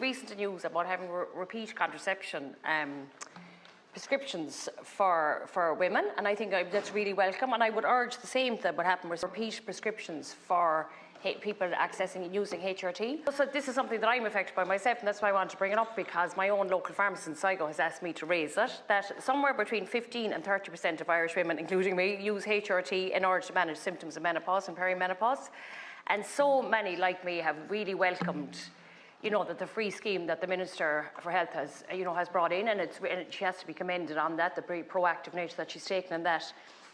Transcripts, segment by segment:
Recent news about having repeat contraception prescriptions for women, and I think that's really welcome, and I would urge the same that would happen with repeat prescriptions for people accessing and using HRT. So this is something that I'm affected by myself, and that's why I want to bring it up, because my own local pharmacist in Sligo has asked me to raise it, that somewhere between 15 and 30% of Irish women, including me, use HRT in order to manage symptoms of menopause and perimenopause. And so many like me have really welcomed that the free scheme that the Minister for Health has brought in, and she has to be commended on that, the very proactive nature that she's taken in that.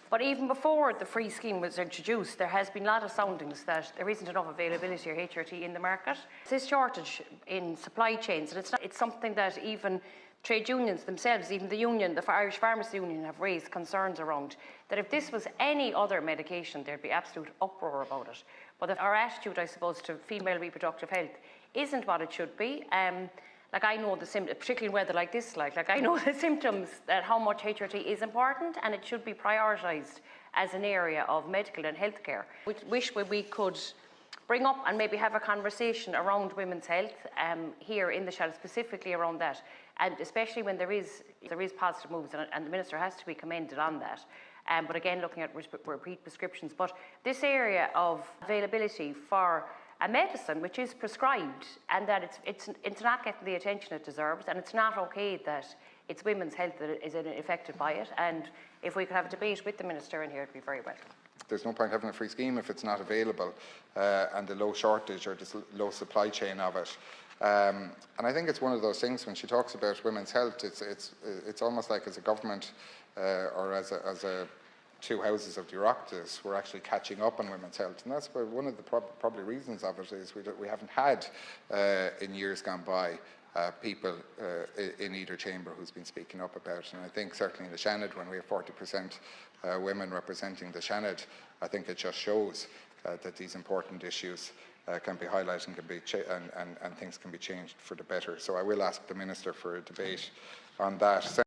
But even before the free scheme was introduced, there has been a lot of soundings that there isn't enough availability of HRT in the market. This shortage in supply chains, and it's something that even trade unions themselves, even the union, the Irish Pharmacy Union, have raised concerns around, that if this was any other medication, there'd be absolute uproar about it. But our attitude, I suppose, to female reproductive health isn't what it should be. I know the symptoms, particularly in weather like this, I know the symptoms, that how much HRT is important, and it should be prioritised as an area of medical and healthcare. We wish we could bring up and maybe have a conversation around women's health here in the Seanad, specifically around that, and especially when there is positive moves, and the Minister has to be commended on that. But again, looking at repeat prescriptions. But this area of availability for a medicine which is prescribed, and that it's not getting the attention it deserves, and it's not okay that it's women's health that is affected by it. And if we could have a debate with the Minister in here, it'd be very welcome. There's no point having a free scheme if it's not available, and the low shortage or the low supply chain of it. And I think it's one of those things, when she talks about women's health, it's almost like as a government or as a two houses of the Oireachtas, we're actually catching up on women's health, and that's why one of the probably reasons of it is we haven't had in years gone by people in either chamber who's been speaking up about it. And I think certainly in the Seanad, when we have 40% women representing the Seanad, I think it just shows that these important issues can be highlighted and things can be changed for the better. So I will ask the Minister for a debate on that.